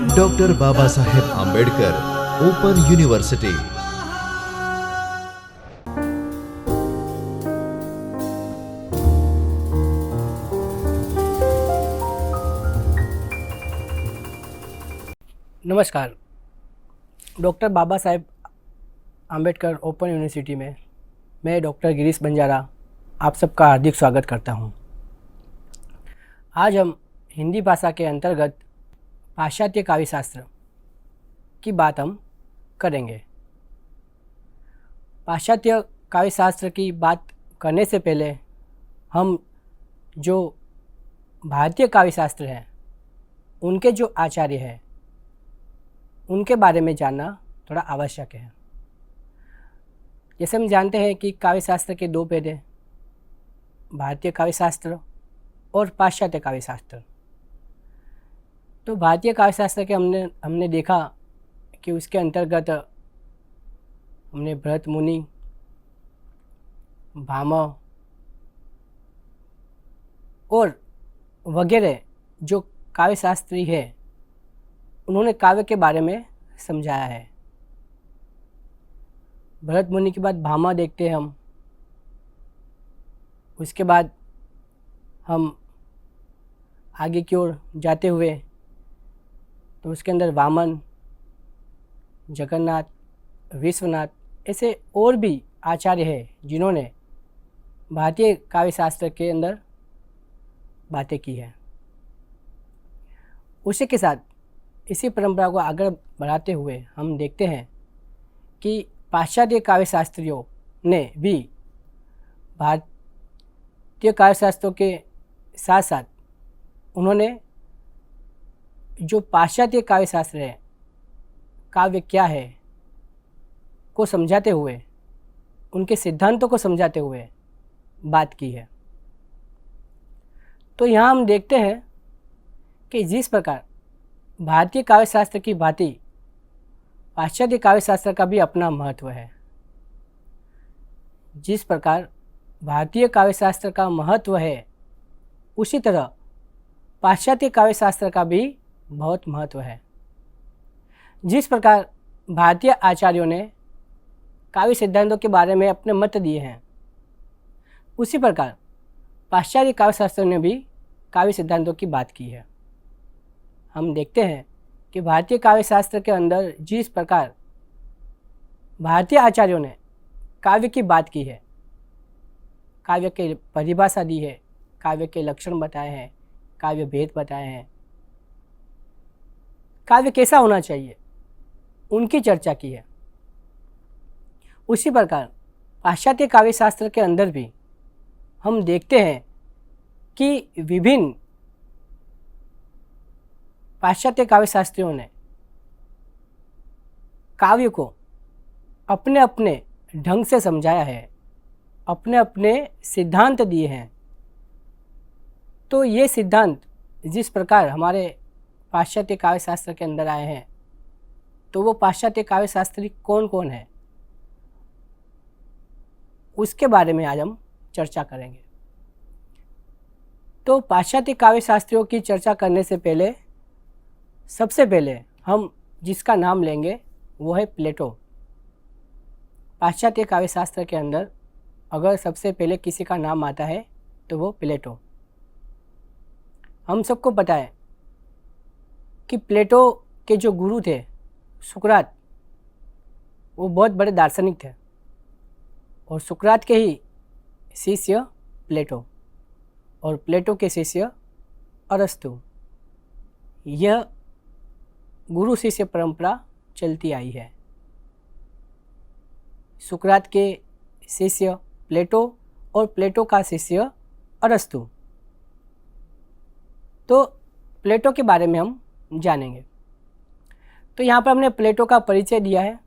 Doctor Baba Saheb Ambedkar open university. नमस्कार। Doctor Baba Saheb Ambedkar open university में मैं डॉक्टर गिरीश बंजारा आप सबका हार्दिक स्वागत करता हूं। आज हम हिंदी भाषा के अंतर्गत पाश्चात्य काव्यशास्त्र की बात हम करेंगे। पाश्चात्य काव्यशास्त्र की बात करने से पहले हम जो भारतीय काव्यशास्त्र हैं उनके जो आचार्य हैं उनके बारे में जानना थोड़ा आवश्यक है। जैसे हम जानते हैं कि काव्यशास्त्र के दो भेद हैं, भारतीय काव्यशास्त्र और पाश्चात्य काव्यशास्त्र। तो भारतीय काव्यशास्त्र के हमने देखा कि उसके अंतर्गत हमने भरत मुनि, भामह और वगैरह जो काव्यशास्त्री है उन्होंने काव्य के बारे में समझाया है। भरत मुनि के बाद भामह देखते हैं हम, उसके बाद हम आगे की ओर जाते हुए तो उसके अंदर वामन, जगन्नाथ, विश्वनाथ ऐसे और भी आचार्य हैं जिन्होंने भारतीय काव्यशास्त्र के अंदर बातें की है। उसी के साथ इसी परंपरा को आगे बढ़ाते हुए हम देखते हैं कि पाश्चात्य काव्यशास्त्रियों ने भी भारतीय काव्यशास्त्रों के साथ साथ उन्होंने जो पाश्चात्य काव्यशास्त्र है, काव्य क्या है को समझाते हुए, उनके सिद्धांतों को समझाते हुए बात की है। तो यहाँ हम देखते हैं कि जिस प्रकार भारतीय काव्यशास्त्र की भांति पाश्चात्य काव्यशास्त्र का भी अपना महत्व है। जिस प्रकार भारतीय काव्यशास्त्र का महत्व है उसी तरह पाश्चात्य काव्यशास्त्र का भी बहुत महत्व है। जिस प्रकार भारतीय आचार्यों ने काव्य सिद्धांतों के बारे में अपने मत दिए हैं, उसी प्रकार पाश्चात्य काव्यशास्त्र ने भी काव्य सिद्धांतों की बात की है। हम देखते हैं कि भारतीय काव्यशास्त्र के अंदर जिस प्रकार भारतीय आचार्यों ने काव्य की बात की है, काव्य के परिभाषा दी है, काव्य के लक्षण बताए हैं, काव्य भेद बताए हैं, काव्य कैसा होना चाहिए उनकी चर्चा की है। उसी प्रकार पाश्चात्य काव्यशास्त्र के अंदर भी हम देखते हैं कि विभिन्न पाश्चात्य काव्यशास्त्रियों ने काव्य को अपने अपने ढंग से समझाया है, अपने अपने सिद्धांत दिए हैं। तो ये सिद्धांत जिस प्रकार हमारे पाश्चात्य काव्यशास्त्र के अंदर आए हैं, तो वो पाश्चात्य काव्यशास्त्री कौन कौन है उसके बारे में आज हम चर्चा करेंगे। तो पाश्चात्य काव्यशास्त्रियों की चर्चा करने से पहले सबसे पहले हम जिसका नाम लेंगे वो है प्लेटो। पाश्चात्य काव्यशास्त्र के अंदर अगर सबसे पहले किसी का नाम आता है तो वो प्लेटो। हम सबको पता है कि प्लेटो के जो गुरु थे सुकरात, वो बहुत बड़े दार्शनिक थे और सुकरात के ही शिष्य प्लेटो और प्लेटो के शिष्य अरस्तु। यह गुरु शिष्य परंपरा चलती आई है। सुकरात के शिष्य प्लेटो और प्लेटो का शिष्य अरस्तु। तो प्लेटो के बारे में हम जानेंगे। तो यहाँ पर हमने प्लेटो का परिचय दिया है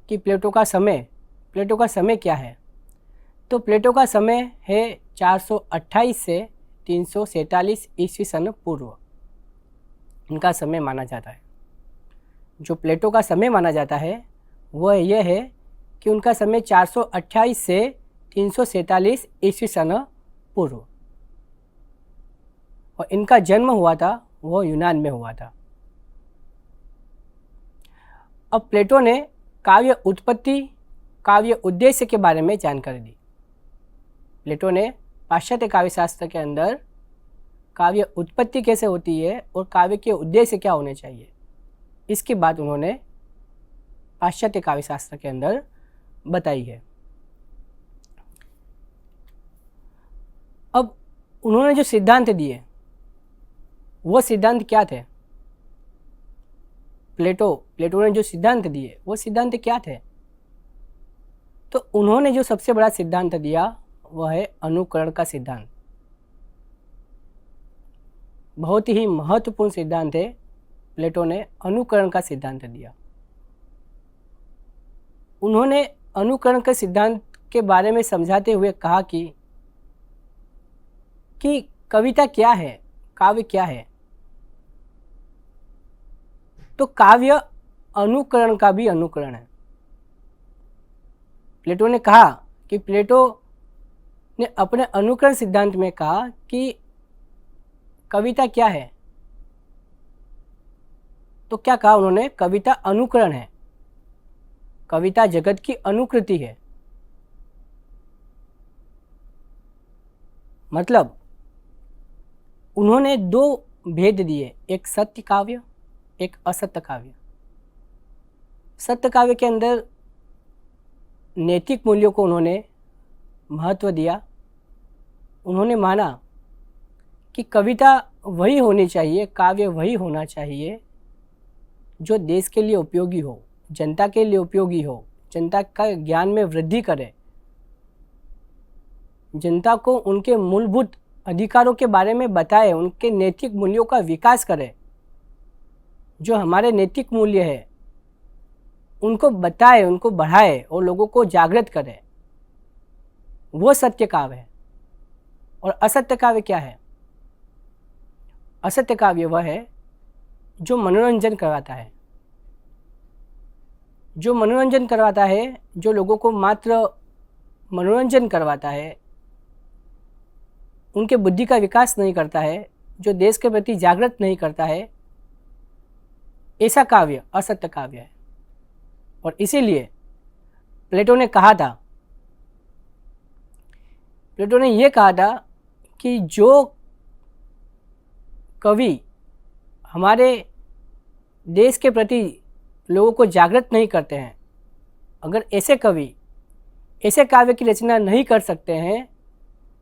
कि प्लेटो का समय क्या है। तो प्लेटो का समय है 428 से 347 ईस्वी सन पूर्व, इनका समय माना जाता है। जो प्लेटो का समय माना जाता है वह यह है कि उनका समय 428 से 347 ईस्वी सन पूर्व, और इनका जन्म हुआ था वो यूनान में हुआ था। अब प्लेटो ने काव्य उत्पत्ति, काव्य उद्देश्य के बारे में जानकारी दी। प्लेटो ने पाश्चात्य काव्य शास्त्र के अंदर काव्य उत्पत्ति कैसे होती है और काव्य के उद्देश्य क्या होने चाहिए, इसकी बात उन्होंने पाश्चात्य काव्य शास्त्र के अंदर बताई है। अब उन्होंने जो सिद्धांत दिए वो सिद्धांत क्या थे? प्लेटो ने जो सिद्धांत दिए वो सिद्धांत क्या थे? तो उन्होंने जो सबसे बड़ा सिद्धांत दिया वह है अनुकरण का सिद्धांत। बहुत ही महत्वपूर्ण सिद्धांत है। प्लेटो ने अनुकरण का सिद्धांत दिया। उन्होंने अनुकरण के सिद्धांत के बारे में समझाते हुए कहा कि कविता क्या है, काव्य क्या है। तो काव्य अनुकरण का भी अनुकरण है। प्लेटो ने कहा कि प्लेटो ने अपने अनुकरण सिद्धांत में कहा कि कविता क्या है। तो क्या कहा उन्होंने? कविता अनुकरण है, कविता जगत की अनुकृति है। मतलब उन्होंने दो भेद दिए, एक सत्य काव्य, एक असत्य काव्य। सत्य काव्य के अंदर नैतिक मूल्यों को उन्होंने महत्व दिया। उन्होंने माना कि कविता वही होनी चाहिए, काव्य वही होना चाहिए जो देश के लिए उपयोगी हो, जनता के लिए उपयोगी हो, जनता का ज्ञान में वृद्धि करे, जनता को उनके मूलभूत अधिकारों के बारे में बताए, उनके नैतिक मूल्यों का विकास करे। जो हमारे नैतिक मूल्य है उनको बताए, उनको बढ़ाए और लोगों को जागृत करे, वो सत्य काव्य है। और असत्य काव्य क्या है? असत्य काव्य वह है जो मनोरंजन करवाता है, जो मनोरंजन करवाता है, जो लोगों को मात्र मनोरंजन करवाता है, उनके बुद्धि का विकास नहीं करता है, जो देश के प्रति जागृत नहीं करता है, ऐसा काव्य असत्य काव्य है। और इसीलिए प्लेटो ने कहा था, प्लेटो ने यह कहा था कि जो कवि हमारे देश के प्रति लोगों को जागृत नहीं करते हैं, अगर ऐसे कवि ऐसे काव्य की रचना नहीं कर सकते हैं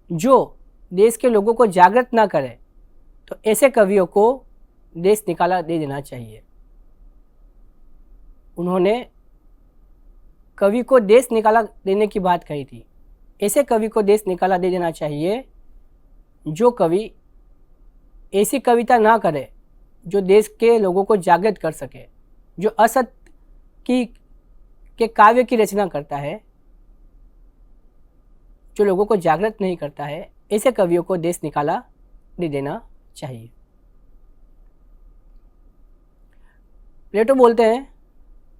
जो देश के लोगों को जागृत ना करे, तो ऐसे कवियों को देश निकाला दे देना चाहिए। उन्होंने कवि को देश निकाला देने की बात कही थी। ऐसे कवि को देश निकाला दे देना चाहिए जो कवि ऐसी कविता ना करे जो देश के लोगों को जागृत कर सके, जो असत्य के काव्य की रचना करता है, जो लोगों को जागृत नहीं करता है, ऐसे कवियों को देश निकाला दे देना चाहिए। प्लेटो बोलते हैं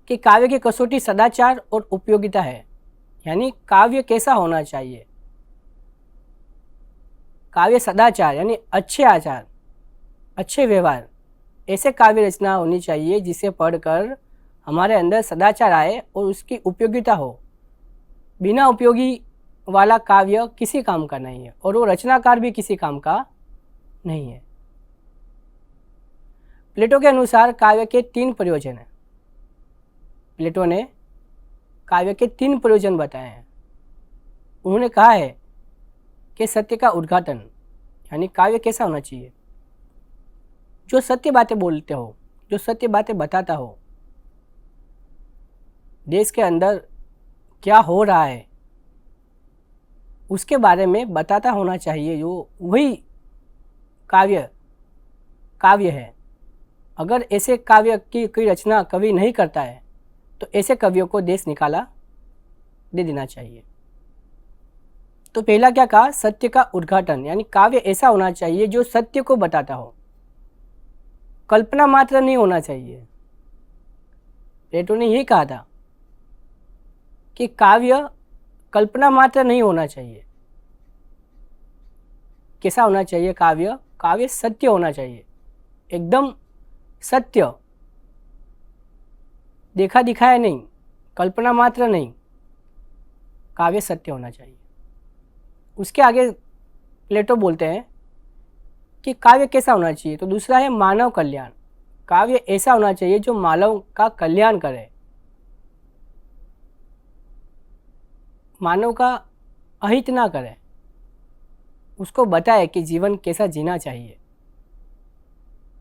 कि काव्य की कसौटी सदाचार और उपयोगिता है। यानी काव्य कैसा होना चाहिए? काव्य सदाचार यानी अच्छे आचार, अच्छे व्यवहार, ऐसे काव्य रचना होनी चाहिए जिसे पढ़कर हमारे अंदर सदाचार आए और उसकी उपयोगिता हो। बिना उपयोगी वाला काव्य किसी काम का नहीं है और वो रचनाकार भी किसी काम का नहीं है। प्लेटो के अनुसार काव्य के 3 प्रयोजन हैं। प्लेटो ने काव्य के 3 प्रयोजन बताए हैं। उन्होंने कहा है कि सत्य का उद्घाटन, यानी काव्य कैसा होना चाहिए? जो सत्य बातें बोलते हो, जो सत्य बातें बताता हो, देश के अंदर क्या हो रहा है उसके बारे में बताता होना चाहिए, जो वही काव्य है। अगर ऐसे काव्य की कोई रचना कवि नहीं करता है तो ऐसे कवियों को देश निकाला दे देना चाहिए। तो पहला क्या कहा? सत्य का उद्घाटन, यानी काव्य ऐसा होना चाहिए जो सत्य को बताता हो, कल्पना मात्र नहीं होना चाहिए। प्लेटो ने यही कहा था कि काव्य कल्पना मात्र नहीं होना चाहिए। कैसा होना चाहिए काव्य? काव्य सत्य होना चाहिए। एकदम सत्य, देखा दिखाया नहीं, कल्पना मात्र नहीं, काव्य सत्य होना चाहिए। उसके आगे प्लेटो बोलते हैं कि काव्य कैसा होना चाहिए, तो दूसरा है मानव कल्याण। काव्य ऐसा होना चाहिए जो मानव का कल्याण करे, मानव का अहित ना करे, उसको बताए कि जीवन कैसा जीना चाहिए।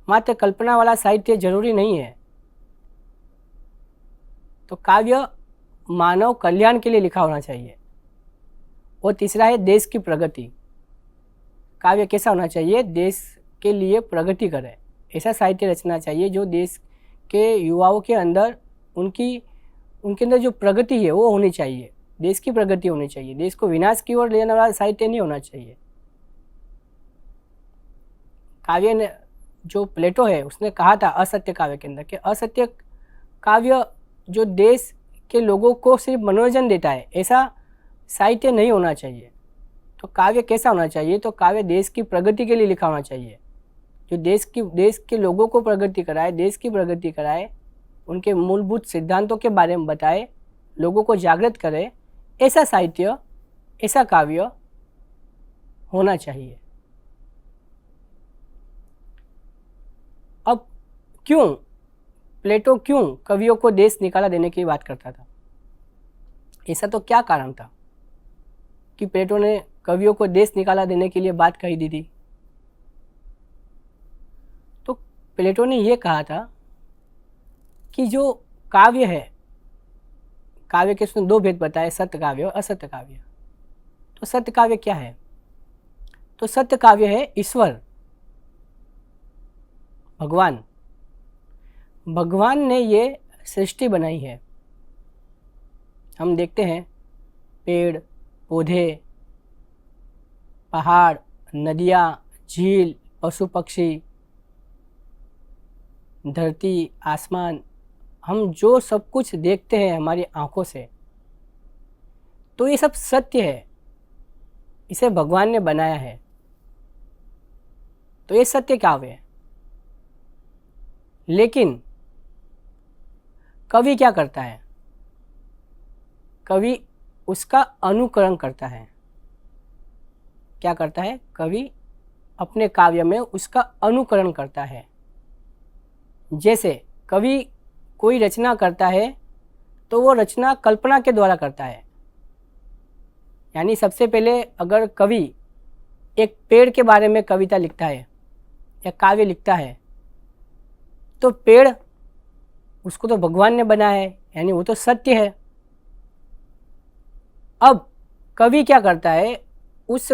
मात्र कल्पना वाला साहित्य जरूरी नहीं है। तो काव्य मानव कल्याण के लिए लिखा होना चाहिए। और तीसरा है देश की प्रगति। काव्य कैसा होना चाहिए, देश के लिए प्रगति करे, ऐसा साहित्य रचना चाहिए जो देश के युवाओं के अंदर उनके अंदर जो प्रगति है वो होनी चाहिए, देश की प्रगति होनी चाहिए। देश को विनाश की ओर ले जाने वाला साहित्य नहीं होना चाहिए। काव्य ने जो प्लेटो है उसने कहा था असत्य काव्य के अंदर कि असत्य काव्य जो देश के लोगों को सिर्फ मनोरंजन देता है, ऐसा साहित्य नहीं होना चाहिए। तो काव्य कैसा होना चाहिए, तो काव्य देश की प्रगति के लिए लिखा होना चाहिए, जो देश के लोगों को प्रगति कराए, देश की प्रगति कराए, उनके मूलभूत सिद्धांतों के बारे में बताए, लोगों को जागृत करे, ऐसा साहित्य, ऐसा काव्य होना चाहिए। अब क्यों प्लेटो कवियों को देश निकाला देने की बात करता था? ऐसा तो क्या कारण था कि प्लेटो ने कवियों को देश निकाला देने के लिए बात कही दी थी? तो प्लेटो ने यह कहा था कि जो काव्य है, काव्य के उसने दो भेद बताए, सत्य काव्य और असत्य काव्य। तो सत्य काव्य क्या है? तो सत्य काव्य है ईश्वर, भगवान ने ये सृष्टि बनाई है। हम देखते हैं पेड़ पौधे, पहाड़, नदियाँ, झील, पशु पक्षी, धरती, आसमान, हम जो सब कुछ देखते हैं हमारी आंखों से, तो ये सब सत्य है, इसे भगवान ने बनाया है। तो ये सत्य काव्य है। लेकिन कवि क्या करता है? कवि उसका अनुकरण करता है। क्या करता है? कवि अपने काव्य में उसका अनुकरण करता है। जैसे कवि कोई रचना करता है तो वो रचना कल्पना के द्वारा करता है। यानी सबसे पहले अगर कवि एक पेड़ के बारे में कविता लिखता है या काव्य लिखता है, तो पेड़ उसको तो भगवान ने बनाया है, यानी वो तो सत्य है। अब कवि क्या करता है? उस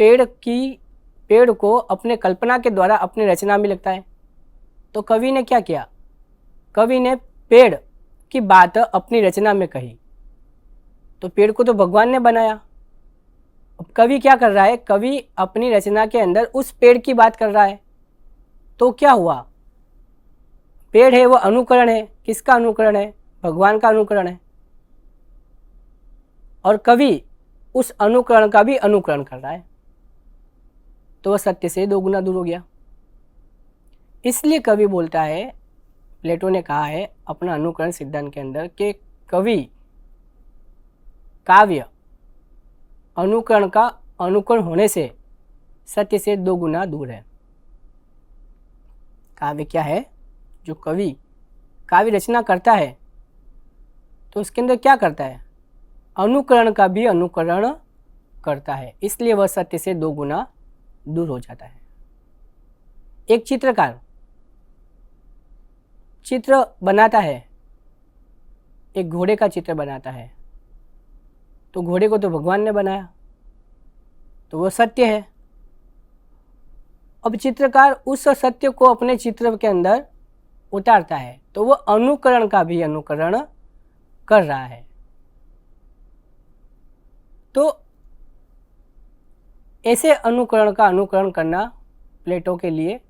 पेड़ को अपने कल्पना के द्वारा अपनी रचना में लिखता है। तो कवि ने क्या किया? कवि ने पेड़ की बात अपनी रचना में कही। तो पेड़ को तो भगवान ने बनाया। अब कवि क्या कर रहा है? कवि अपनी रचना के अंदर उस पेड़ की बात कर रहा है। तो क्या हुआ? पेड़ है वो अनुकरण है। किसका अनुकरण है? भगवान का अनुकरण है। और कवि उस अनुकरण का भी अनुकरण कर रहा है, तो वह सत्य से दो गुना दूर हो गया। इसलिए कवि बोलता है, प्लेटो ने कहा है अपना अनुकरण सिद्धांत के अंदर कि काव्य अनुकरण का अनुकरण होने से सत्य से दो गुना दूर है। काव्य क्या है? जो कवि काव्य रचना करता है तो उसके अंदर क्या करता है? अनुकरण का भी अनुकरण करता है, इसलिए वह सत्य से दो गुना दूर हो जाता है। एक चित्रकार चित्र बनाता है, एक घोड़े का चित्र बनाता है, तो घोड़े को तो भगवान ने बनाया, तो वह सत्य है। अब चित्रकार उस सत्य को अपने चित्र के अंदर उतारता है, तो वह अनुकरण का भी अनुकरण कर रहा है। तो ऐसे अनुकरण का अनुकरण करना प्लेटो के लिए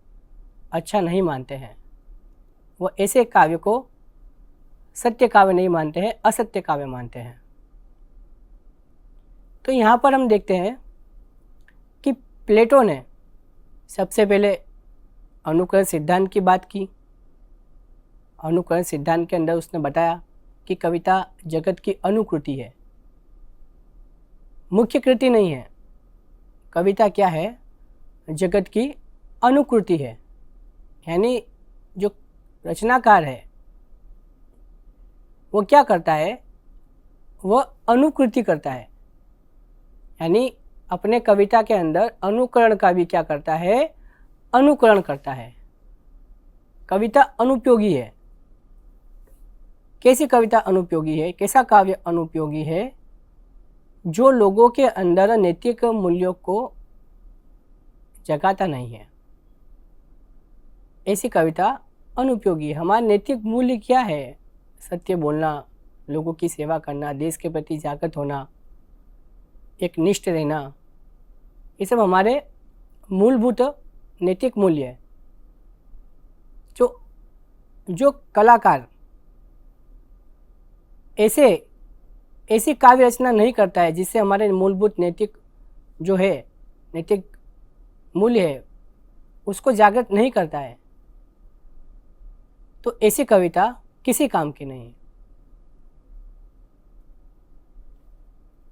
अच्छा नहीं मानते हैं। वो ऐसे काव्य को सत्य काव्य नहीं मानते हैं, असत्य काव्य मानते हैं। तो यहाँ पर हम देखते हैं कि प्लेटो ने सबसे पहले अनुकरण सिद्धांत की बात की। अनुकरण सिद्धांत के अंदर उसने बताया कि कविता जगत की अनुकृति है, मुख्य कृति नहीं है। कविता क्या है? जगत की अनुकृति है, यानी जो रचनाकार है वो क्या करता है? वह अनुकृति करता है, यानी अपने कविता के अंदर अनुकरण का भी क्या करता है? अनुकरण करता है। कविता अनुपयोगी है। कैसी कविता अनुपयोगी है? कैसा काव्य अनुपयोगी है? जो लोगों के अंदर नैतिक मूल्यों को जगाता नहीं है, ऐसी कविता अनुपयोगी है। हमारा नैतिक मूल्य क्या है? सत्य बोलना, लोगों की सेवा करना, देश के प्रति जागृत होना, एक निष्ठ रहना, ये सब हमारे मूलभूत नैतिक मूल्य है। जो कलाकार ऐसी काव्य रचना नहीं करता है जिससे हमारे मूलभूत नैतिक जो है, नैतिक मूल्य है, उसको जागृत नहीं करता है, तो ऐसी कविता किसी काम की नहीं है।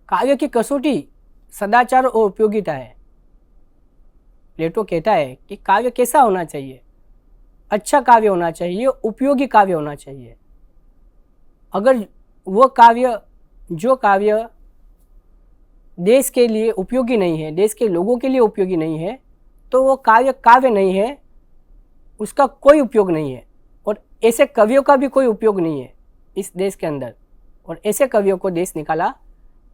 काव्य की कसौटी सदाचार और उपयोगिता है। प्लेटो कहता है कि काव्य कैसा होना चाहिए? अच्छा काव्य होना चाहिए, उपयोगी काव्य होना चाहिए। अगर वो काव्य, जो काव्य देश के लिए उपयोगी नहीं है, देश के लोगों के लिए उपयोगी नहीं है, तो वो काव्य नहीं है, उसका कोई उपयोग नहीं है, और ऐसे कवियों का भी कोई उपयोग नहीं है इस देश के अंदर, और ऐसे कवियों को देश निकाला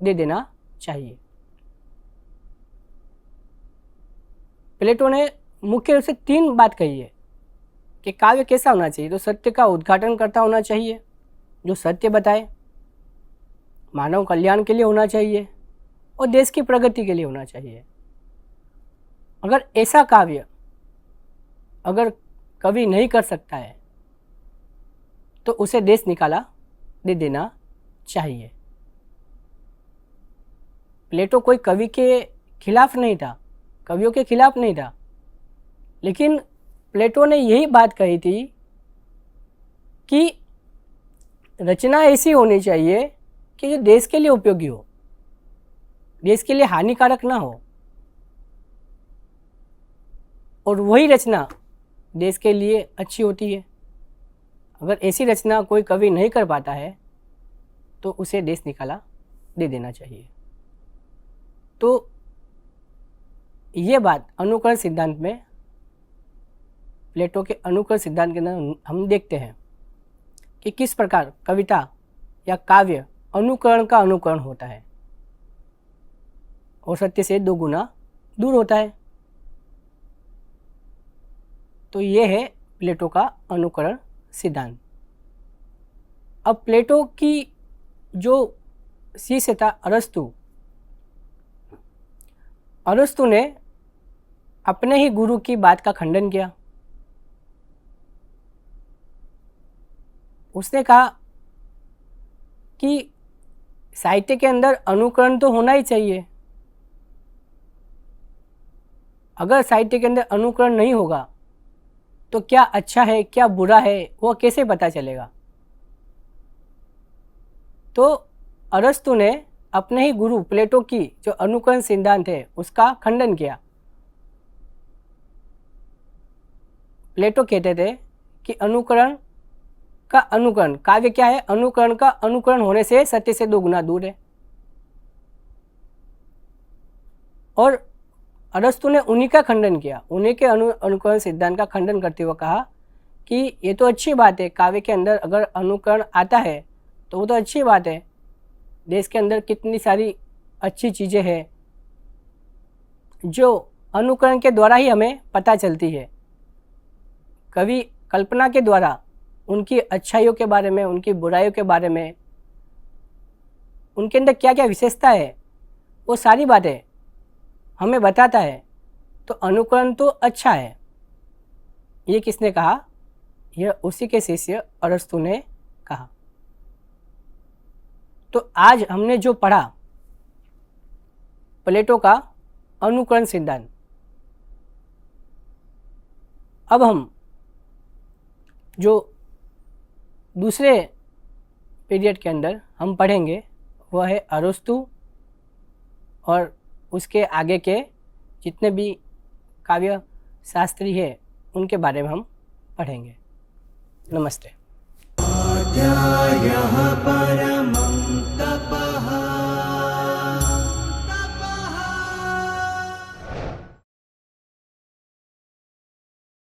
दे देना चाहिए। प्लेटो ने मुख्य रूप से 3 बात कही है कि काव्य कैसा होना चाहिए। तो सत्य का उद्घाटन करता होना चाहिए, जो सत्य बताए, मानव कल्याण के लिए होना चाहिए और देश की प्रगति के लिए होना चाहिए। अगर ऐसा काव्य अगर कवि नहीं कर सकता है तो उसे देश निकाला दे देना चाहिए। प्लेटो कोई कवि के खिलाफ नहीं था, कवियों के खिलाफ नहीं था, लेकिन प्लेटो ने यही बात कही थी कि रचना ऐसी होनी चाहिए कि जो देश के लिए उपयोगी हो, देश के लिए हानिकारक ना हो, और वही रचना देश के लिए अच्छी होती है। अगर ऐसी रचना कोई कवि नहीं कर पाता है तो उसे देश निकाला दे देना चाहिए। तो ये बात अनुकरण सिद्धांत में, प्लेटो के अनुकरण सिद्धांत के अंदर हम देखते हैं कि किस प्रकार कविता या काव्य अनुकरण का अनुकरण होता है और सत्य से 2 गुना दूर होता है। तो ये है प्लेटो का अनुकरण सिद्धांत। अब प्लेटो की जो शिष्य था अरस्तु ने अपने ही गुरु की बात का खंडन किया। उसने कहा कि साहित्य के अंदर अनुकरण तो होना ही चाहिए। अगर साहित्य के अंदर अनुकरण नहीं होगा तो क्या अच्छा है क्या बुरा है वो कैसे पता चलेगा। तो अरस्तु ने अपने ही गुरु प्लेटो की जो अनुकरण सिद्धांत है उसका खंडन किया। प्लेटो कहते थे कि अनुकरण का अनुकरण, काव्य क्या है? अनुकरण का अनुकरण होने से सत्य से 2 गुना दूर है। और अरस्तु ने उन्हीं का खंडन किया, उन्हीं के अनुकरण सिद्धांत का खंडन करते हुए कहा कि ये तो अच्छी बात है, काव्य के अंदर अगर अनुकरण आता है तो वो तो अच्छी बात है। देश के अंदर कितनी सारी अच्छी चीज़ें हैं जो अनुकरण के द्वारा ही हमें पता चलती है। कवि कल्पना के द्वारा उनकी अच्छाइयों के बारे में, उनकी बुराइयों के बारे में, उनके अंदर क्या क्या विशेषता है, वो सारी बातें हमें बताता है। तो अनुकरण तो अच्छा है। ये किसने कहा? यह उसी के शिष्य अरस्तु ने कहा। तो आज हमने जो पढ़ा प्लेटो का अनुकरण सिद्धांत, अब हम जो दूसरे पीरियड के अंदर हम पढ़ेंगे वह है अरस्तु और उसके आगे के जितने भी काव्य शास्त्री है उनके बारे में हम पढ़ेंगे। नमस्ते। अध्यायः परमः